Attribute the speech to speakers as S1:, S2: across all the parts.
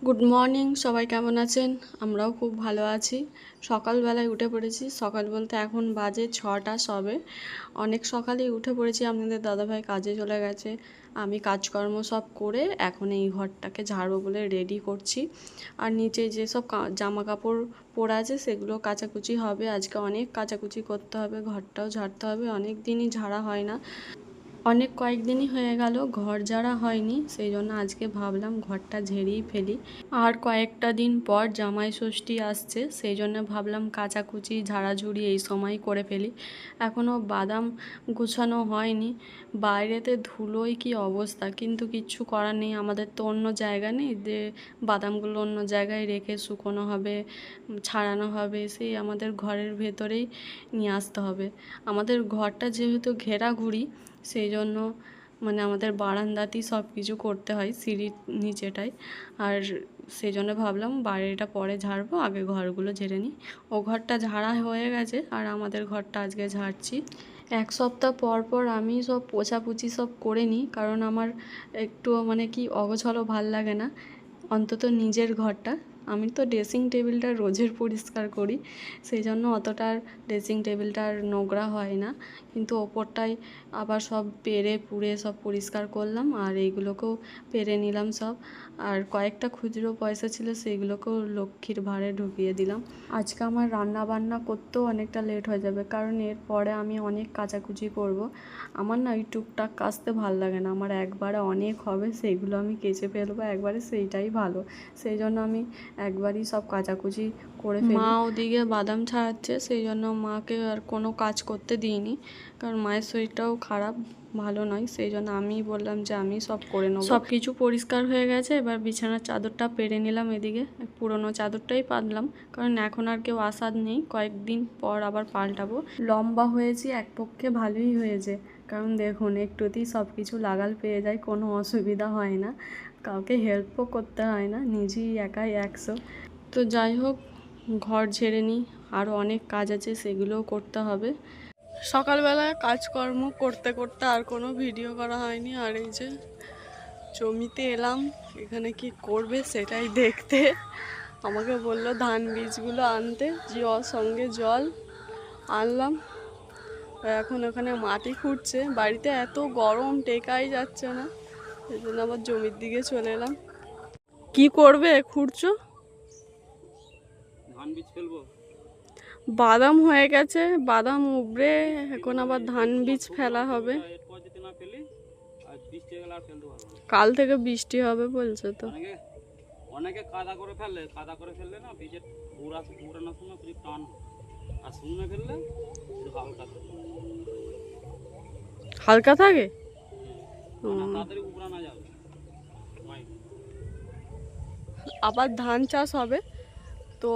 S1: Good morning, সবাই কেমন আছেন? আমরাও খুব ভালো আছি। সকালবেলায় উঠে পড়েছি। সকাল বলতে এখন বাজে 6টা সবে। অনেক সকালেই উঠে পড়েছি। আপনাদের দাদাভাই কাজে চলে গেছে। আমি কাজকর্ম সব করে এখন এই ঘরটাকে ঝাড়বো বলে রেডি করছি। আর নিচে যেসব জামা কাপড় পরা আছে সেগুলো কাচাকুচি হবে। আজকে অনেক কাচাকুচি করতে হবে, ঘরটাও ঝাড়তে হবে। অনেক দিনই ঝাড়া হয় না, অনেক কয়েকদিনই হয়ে গেল ঘর ঝাড়া হয়নি। সেই জন্য আজকে ভাবলাম ঘরটা ঝেড়েই ফেলি। আর কয়েকটা দিন পর জামাই ষষ্ঠী আসছে, সেই জন্য ভাবলাম কাচাকুচি ঝাড়াঝুড়ি এই সময় করে ফেলি। এখনও বাদাম গুছানো হয়নি। বাইরেতে ধুলোয় কি অবস্থা, কিন্তু কিচ্ছু করার নেই। আমাদের তো অন্য জায়গা নেই যে বাদামগুলো অন্য জায়গায় রেখে শুকোনো হবে, ছাড়ানো হবে। সেই আমাদের ঘরের ভেতরেই নিয়ে আসতে হবে। আমাদের ঘরটা যেহেতু ঘেরাঘুরি, সেই জন্য আমাদের বারান্দাতেই সব কিছু করতে হয়, সিঁড়ির নিচেটাই। আর সেই জন্য ভাবলাম বাইরেটা পরে ঝাড়বো, আগে ঘরগুলো ঝেড়ে নিই। ও ঘরটা ঝাড়া হয়ে গেছে আর আমাদের ঘরটা আজকে ঝাড়ছি। এক সপ্তাহ পর পর আমি সব পোছাপুছি সব করে নিই, কারণ আমার একটু কি অগোছালো ভাল লাগে না, অন্তত নিজের ঘরটা। আমি তো ড্রেসিং টেবিলটা রোজের পরিষ্কার করি, সেই জন্য অতটা ড্রেসিং টেবিলটা আর নোংরা হয় না। কিন্তু ওপরটাই আবার সব পেরে পুড়ে সব পরিষ্কার করলাম, আর এইগুলোকেও পেরে নিলাম সব। আর কয়েকটা খুচরো পয়সা ছিল, সেইগুলোকেও লক্ষ্মীর ভাঁড়ে ঢুকিয়ে দিলাম। আজকে আমার রান্না বান্না করতেও অনেকটা লেট হয়ে যাবে, কারণ এরপরে আমি অনেক কাচাকুচি করব। আমার না ওই টুকটাক কাচতে ভাল লাগে না, আমার একবারে অনেক হবে, সেইগুলো আমি কেচে ফেলবো একবারে, সেইটাই ভালো। সেই জন্য আমি একবারই সব কাচাকুচি করে ফেলি। মা ওদিকে বাদাম ছাড়াচ্ছে, সেই জন্য মাকে আর কোনো কাজ করতে দিইনি, কারণ মায়ের শরীরটাও খারাপ, ভালো নয়। সেই জন্য আমি বললাম যে আমি সব করে নেবো। সব কিছু পরিষ্কার হয়ে গেছে, এবার বিছানার চাদরটা পেরে নিলাম। এদিকে পুরোনো চাদরটাই পাতলাম, কারণ এখন আর কেউ আসার নেই, কয়েকদিন পর আবার পাল্টাবো। লম্বা হয়েছি এক পক্ষে, ভালোই হয়েছে, কারণ দেখুন একটুতেই সব কিছু লাগাল পেয়ে যায়, কোনো অসুবিধা হয় না, কাউকে হেল্পও করতে হয় না, নিজেই একাই 100। তো যাই হোক, ঘর ঝেড়ে নিই, আরও অনেক কাজ আছে, সেগুলোও করতে হবে। সকালবেলায় কাজকর্ম করতে করতে আর কোনো ভিডিও করা হয়নি। আর এই যে জমিতে এলাম, এখানে কি করবে সেটাই দেখতে। আমাকে বললো ধান বীজগুলো আনতে, সঙ্গে জল আনলাম। এখন ওখানে মাটি খুঁড়ছে, বাড়িতে এত গরম টেকাই যাচ্ছে না, সেই জন্য আবার জমির দিকে চলে এলাম। কি করবে খুঁড়ছো?
S2: ধান বীজ ফেলবো।
S1: বাদাম হয়ে গেছে, বাদাম উবড়ে এখন আবার ধান বীজ ফেলা হবে। কাল থেকে বৃষ্টি হবে বলছে তো।
S2: অনেকে কাদা করে ফেললে না বীজের উড়ানোর সময় খুব টান, আর শুকনো ফেললে হালকা
S1: হালকা থাকে,
S2: তাড়াতাড়ি উড়ানো যাবে।
S1: আবার ধান চাষ হবে, তো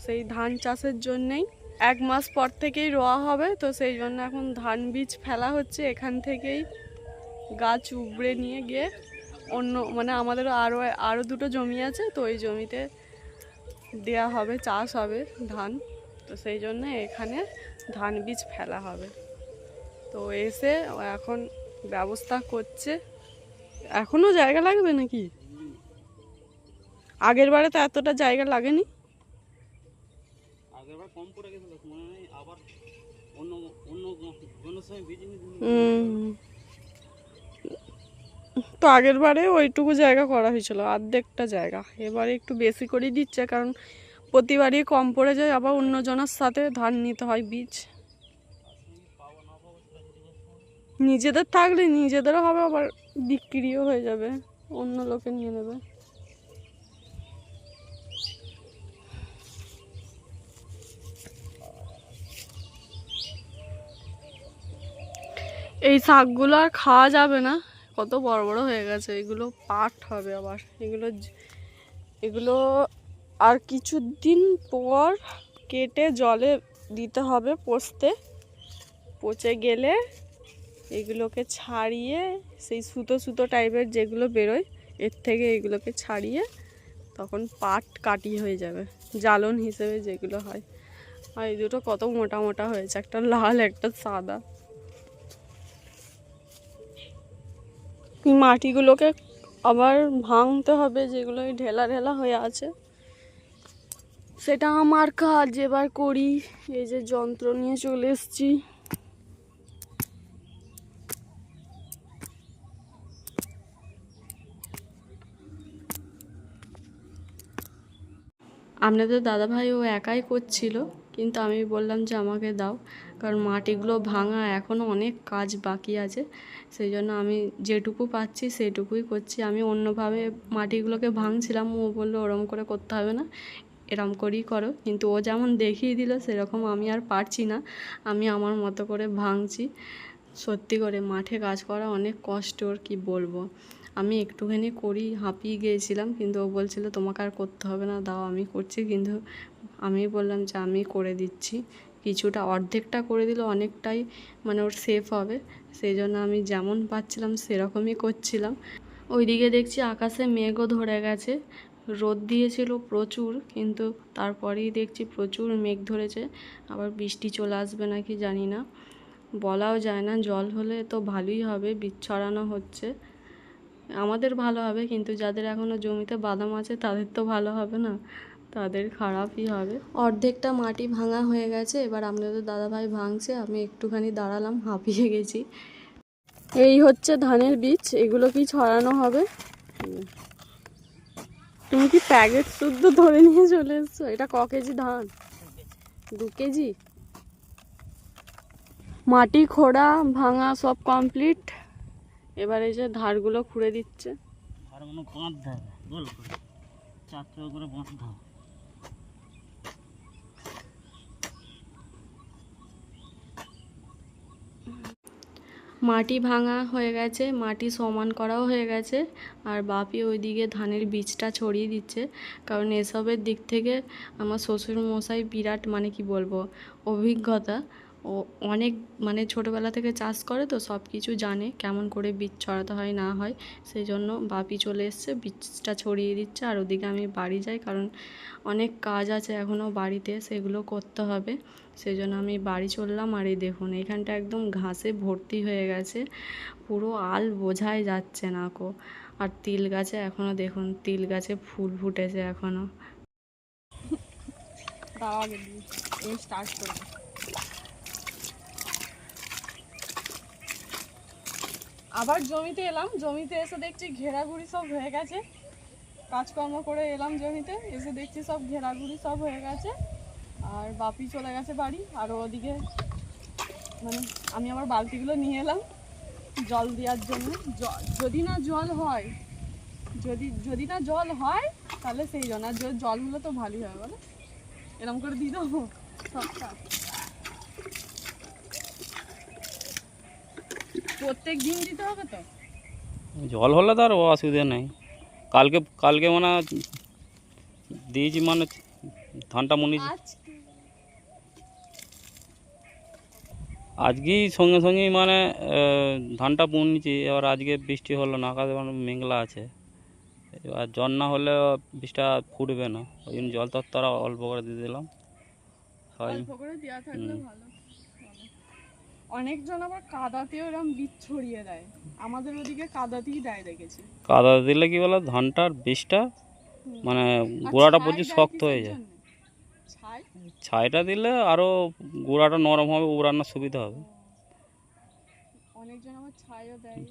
S1: সেই ধান চাষের জন্যেই 1 মাস পর থেকেই রোয়া হবে, তো সেই জন্য এখন ধান বীজ ফেলা হচ্ছে। এখান থেকেই গাছ উবড়ে নিয়ে গিয়ে অন্য আমাদের আরও দুটো জমি আছে, তো ওই জমিতে দেয়া হবে, চাষ হবে ধান, তো সেই জন্য এখানে ধান বীজ ফেলা হবে। তো এসে এখন ব্যবস্থা করছে। এখনও জায়গা লাগবে নাকি? আগের বারে তো এতটা জায়গা লাগেনি।
S2: কম পড়ে গেছিল, মনে নেই, আবার অন্য অন্য সময় বীজ
S1: তো আগের বারে ওইটুকু জায়গা করা হয়েছিল, অর্ধেকটা জায়গা। এবারে একটু বেশি করে দিচ্ছে, কারণ প্রতিবারই কম পড়ে যায়, আবার অন্যজনের সাথে ধান নিতে হয় বীজ। নিজেদের থাকলে নিজেদেরও হবে, আবার বিক্রিও হয়ে যাবে, অন্য লোকে নিয়ে নেবে। এই শাকগুলো আর খাওয়া যাবে না, কত বড় বড় হয়ে গেছে। এগুলো পাট হবে আবার, এগুলো আর কিছুদিন পর কেটে জলে দিতে হবে পচে গেলে এগুলোকে ছাড়িয়ে, সেই সুতো সুতো টাইপের যেগুলো বেরোয় এর থেকে এগুলোকে ছাড়িয়ে তখন পাট কাটি হয়ে যাবে, জ্বালন হিসেবে যেগুলো হয়। আর এই দুটো কত মোটা মোটা হয়েছে, একটা লাল একটা সাদা। মাটিগুলোকে আবার ভাঙতে হবে যেগুলো এই ঢেলা ঢেলা হয়ে আছে, সেটা আমার কাজ এবার করি। এই যে যন্ত্র নিয়ে চলে এসেছি। আপনাদের দাদাভাই ও একাই করছিল, কিন্তু আমি বললাম যে আমাকে দাও, কারণ মাটিগুলো ভাঙা এখনও অনেক কাজ বাকি আছে। সেই জন্য আমি যেটুকু পাচ্ছি সেটুকুই করছি। আমি অন্যভাবে মাটিগুলোকে ভাঙছিলাম, ও বললো ওরম করে করতে হবে না, এরম করেই করো। কিন্তু ও যেমন দেখিয়ে দিল সেরকম আমি আর পারছি না, আমি আমার মতো করে ভাঙছি। সত্যি করে মাঠে কাজ করা অনেক কষ্টর, কি বলবো। আমি একটুখানি করি হাঁপিয়ে গিয়েছিলাম, কিন্তু ও বলছিল তোমাকে আর করতে হবে না, দাও আমি করছি। কিন্তু আমি বললাম যে আমি করে দিচ্ছি। কিছুটা অর্ধেকটা করে দিলে অনেকটাই মানে ওর সেফ হবে, সেই জন্য আমি যেমন পাচ্ছিলাম সেরকমই করছিলাম। ওইদিকে দেখছি আকাশে মেঘও ধরে গেছে, রোদ দিয়েছিল প্রচুর, কিন্তু তারপরেই দেখছি প্রচুর মেঘ ধরেছে। আবার বৃষ্টি চলে আসবে নাকি জানি না, বলাও যায় না। জল হলে তো ভালোই হবে, বীজ ছড়ানো হচ্ছে, আমাদের ভালো হবে, কিন্তু যাদের এখনও জমিতে বাদাম আছে তাদের তো ভালো হবে না, তাদের খারাপই হবে। অর্ধেকটা মাটি ভাঙা হয়ে গেছে, এবার আপনাদের দাদাভাই ভাঙছে, আমি একটুখানি দাঁড়ালাম, হাঁপিয়ে গেছি। এই হচ্ছে ধানের বীজ, এগুলো কি ছড়ানো হবে। তুমি কি প্যাকেট শুদ্ধ ধরে নিয়ে চলে এসছো? এটা ক কেজি ধান? 2 কেজি। মাটি খোঁড়া ভাঙা সব কমপ্লিট, এবার এই যে ধারগুলো খুঁড়ে দিচ্ছে।
S2: ধারগুলো বাঁধতে হবে গোল করে, 4 চৌকো করে বাঁধতে হবে।
S1: মাটি ভাঙা হয়ে গেছে, মাটি সমান করাও হয়ে গেছে, আর বাপি ওইদিকে ধানের বীজটা ছড়িয়ে দিচ্ছে। কারণ এসবের দিক থেকে আমার শ্বশুর মশাই বিরাট মানে কি বলবো অভিজ্ঞতা। ও অনেক মানে ছোটোবেলা থেকে চাষ করে, তো সব কিছু জানে কেমন করে বীজ ছড়াতে হয় না হয়। সেই জন্য বাপি চলে এসছে, বীজটা ছড়িয়ে দিচ্ছে। আর ওদিকে আমি বাড়ি যাই, কারণ অনেক কাজ আছে এখনও বাড়িতে, সেগুলো করতে হবে। সেই জন্য আমি বাড়ি চললাম। আর এই দেখুন এখানটা একদম ঘাসে ভর্তি হয়ে গেছে, পুরো আল বোঝাই যাচ্ছে না কো। আর তিল গাছে এখনও দেখুন, তিল গাছে ফুল ফুটেছে এখনও। স্টার্ট করবো। আবার জমিতে এলাম, জমিতে এসে দেখছি ঘেরাঘুরি সব হয়ে গেছে। কাজকর্ম করে এলাম জমিতে, এসে দেখছি সব ঘেরাঘুরি সব হয়ে গেছে। আর বাপি চলে গেছে বাড়ি। আর ওদিকে মানে আমি আমার বালতিগুলো নিয়ে এলাম জল দেওয়ার জন্য। যদি না জল হয়, যদি না জল হয় তাহলে সেই জন্য, আর জল হলে তো ভালোই হয় বলো। এরকম করে দিয়ে দেবো সবটা, প্রত্যেক দিন দিতে হবে তো।
S2: জল হলে তো আর অসুবিধা নেই। কালকে মানে দিয়েছি, মানে ধানটা মুনিছি আজকেই সঙ্গে সঙ্গেই, মানে ধানটা বুনেছি। এবার আজকে বৃষ্টি হলো না, আকাশে মানে মেঘলা আছে। এবার জল না হলে বীজটা ফুটবে না, ওই জন্য জল তত্ত্বরা অল্প করে দিয়ে দিলাম।
S1: অল্প করে দেওয়া থাকলে ভালো। অনেকজন আবার কাদাতেও এরকম বীজ ছড়িয়ে দেয়, আমাদের ওদিকে কাদাতেই দেয় দেখেছি।
S2: কাদা দিলে কি বলো, ধানটার বীজটা মানে গোড়াটা প্রচুর শক্ত হয়ে যায়। ছাইটা দিলে আরও গোড়াটা নরম হবে, উড়ানোর সুবিধা হবে।
S1: অনেকজন আবার ছাইও দেয়।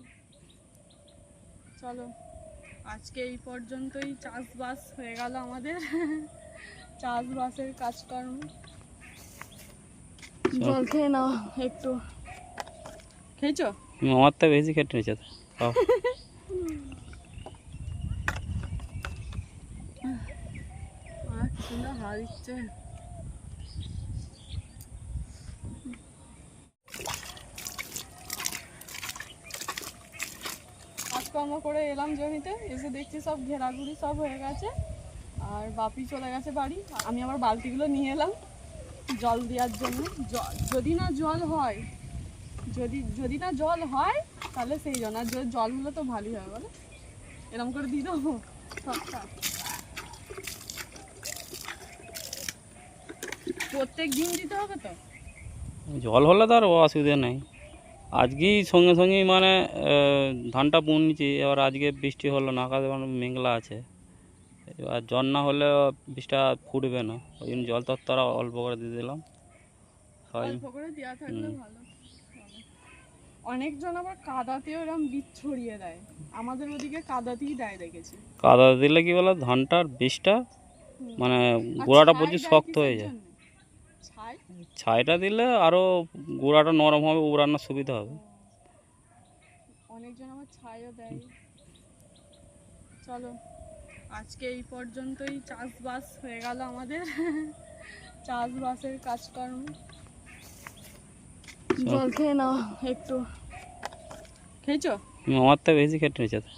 S1: চলো আজকে এই পর্যন্তই, চাষবাস হয়ে গেল আমাদের। চাষবাসের কাজকর্ম। জল খেয়ে নাও একটু, খেয়েছো?
S2: আমার তো বেশি খেটে নিয়েছে।
S1: সুন্দর হাওয়া দিচ্ছে। কাজকর্ম করে এলাম জমিতে, এসে দেখছি সব ঘেরাঘুরি সব হয়ে গেছে। আর বাপি চলে গেছে বাড়ি, আমি আমার বালতিগুলো নিয়ে এলাম জল দেওয়ার জন্য। যদি না জল হয়, যদি না জল হয় তাহলে সেই জন্য, আর জল হলে তো ভালোই হয় বলো। এরকম করে দিয়ে দেবো সবটা, প্রত্যেক দিন দিতে হবে তো।
S2: জল হলে তো আর অসুবিধা নেই। আজকেই সঙ্গে সঙ্গেই মানে ধানটা বুনে নিয়েছি, এবার আজকে বৃষ্টি হলো না, আকাশে মানে মেঘলা আছে। এবার জল না হলে বৃষ্টিটা ফুটবে না, ওই জন্য জল তত্ত্বরা অল্প করে দিয়ে দিলাম। সবাই
S1: অল্প করে দেওয়া থাকলে ভালো। অনেকজন আবার কাদাতেও এরকম বীজ ছড়িয়ে দেয়, আমাদের ওদিকে কাদাতেই দেয় দেখেছি।
S2: কাদা দিলে কি বলে ধানটার বীজটা মানে গোড়াটা প্রচুর শক্ত হয়ে যায়। ছাইটা দিলে আরও গোড়াটা নরম হবে, উড়ানোর সুবিধা হবে।
S1: অনেকজন আবার ছাইও দেয়। চলো আজকে এই পর্যন্তই, চাষবাস হয়ে গেল আমাদের। চাষবাসের কাজকর্ম। জল খেয়ে নাও একটু। খেয়েছো?
S2: আমার তো বেশি খেটে নিয়েছে।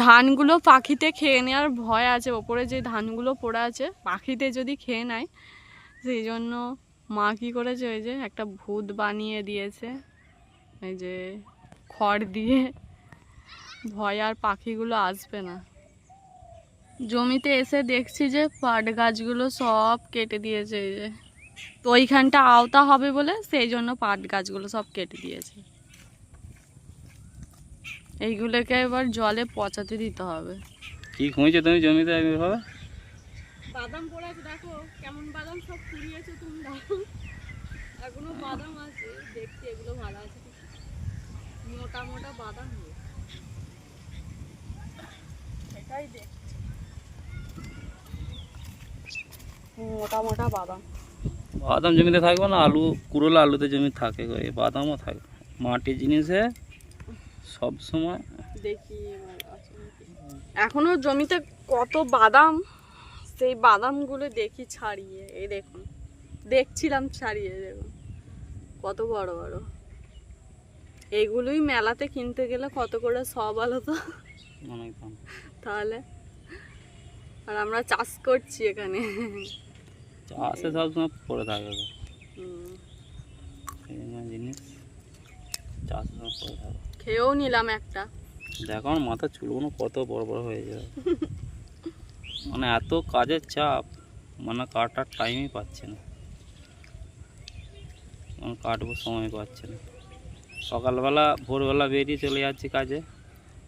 S1: ধানগুলো পাখিতে খেয়ে নেওয়ার ভয় আছে, ওপরে যে ধানগুলো পড়ে আছে পাখিতে যদি খেয়ে নেয়, সেই জন্য মা কী করেছে, ওই যে একটা ভূত বানিয়ে দিয়েছে, এই যে খড় দিয়ে, ভয় আর পাখিগুলো আসবে না। জমিতে এসে দেখছি যে পাট গাছগুলো সব কেটে দিয়েছে, এই যে তো ওইখানটা আওতা হবে বলে সেই জন্য পাট গাছগুলো সব কেটে দিয়েছে। এইগুলোকে এবার জলে পচাতে দিতে হবে।
S2: কি খুঁজছো তুমি জমিতে এইভাবে?
S1: বাদাম পড়ে আছে, দেখো কেমন বাদাম সব কুড়িয়েছো তোমরা। এখনো বাদাম আছে, দেখছি এগুলো ভালো আছে, মোটা মোটা বাদাম। সেটাই দেখছি, মোটা মোটা বাদাম।
S2: বাদাম জমিতে থাকবে না, আলু কুড়োলা আলুতে জমি থাকে, এই বাদামও থাকবে। মাটির জিনিসে সব সময়
S1: দেখি এখনো জমিতে কত বাদাম, সেই বাদামগুলো দেখি ছাড়িয়ে, এই দেখুন দেখছিলাম ছাড়িয়ে, দেখুন কত বড় বড়। এইগুলোই মেলাতে কিনতে গেলে কত করে সব আলো তো,
S2: অনেক দাম।
S1: তাহলে আর আমরা চাষ করছি এখানে,
S2: চাষে সবসময় পড়ে থাকে জিনিস, চাষে সব পড়ে থাকে।
S1: খেয়েও নিলাম একটা,
S2: দেখো আমার মাথার চুলগুলো কত বড় বড় হয়ে যায়। মানে এত কাজের চাপ, মানে কাটার টাইমই পাচ্ছে না, কাটবো সময় পাচ্ছে না। সকালবেলা ভোরবেলা বেরিয়ে চলে যাচ্ছি কাজে,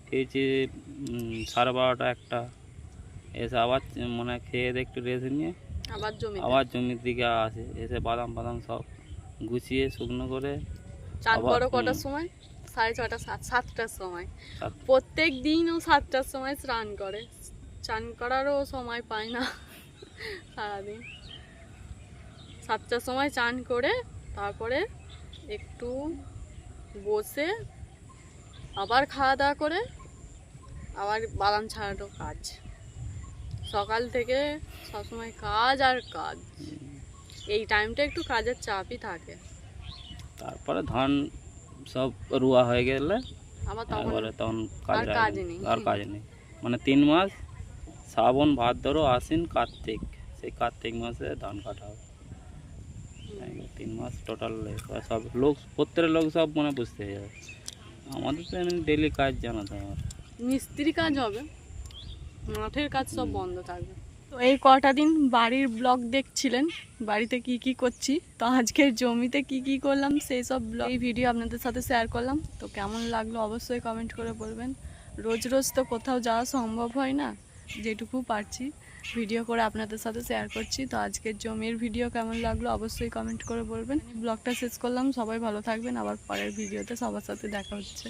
S2: খেয়েছি 12:30 একটা, এসে আবার মানে খেয়ে একটু রেস্ট নিয়ে আবার জমির দিকে আসে, এসে বাদাম বাদাম সব গুছিয়ে শুকনো করে।
S1: চান করো কটার সময়? 6:30 7টার সময়। প্রত্যেক দিন ও 7টার সময় স্নান করে, চান করারও সময় পায় না সারাদিন। 7টার সময় চান করে তারপরে একটু বসে আবার খাওয়া দাওয়া করে আবার বাদাম ছাড়ানো কাজ। সকাল থেকে সবসময় কাজ আর কাজ, এই টাইমটা একটু কাজের চাপই থাকে।
S2: তারপরে ধান সব রুয়া হয়ে গেলে
S1: আবার
S2: তখন
S1: কাজ নেই,
S2: আর কাজ নেই। মানে 3 মাস, শ্রাবণ ভাদ্র আশ্বিন কার্তিক, সেই কার্তিক মাসে ধান কাটা হবে। 3 মাস টোটাল সব লোক, প্রত্যেকের লোক সব মানে বুঝতে হয়ে যাবে। আমাদের তো এমনি ডেলি কাজ, জানো তো, আমার
S1: মিস্ত্রি কাজ হবে, মাঠের কাজ সব বন্ধ থাকবে। তো এই কটা দিন বাড়ির ব্লগ দেখছিলেন, বাড়িতে কি কি করছি, তো আজকের জমিতে কি কি করলাম সেই সব ব্লগ, এই ভিডিও আপনাদের সাথে শেয়ার করলাম। তো কেমন লাগলো অবশ্যই কমেন্ট করে বলবেন। রোজ রোজ তো কোথাও যাওয়া সম্ভব হয় না, যেটুকু পারছি ভিডিও করে আপনাদের সাথে শেয়ার করছি। তো আজকের জমির ভিডিও কেমন লাগলো অবশ্যই কমেন্ট করে বলবেন। ব্লগটা শেষ করলাম, সবাই ভালো থাকবেন, আবার পরের ভিডিওতে সবার সাথে দেখা হচ্ছে।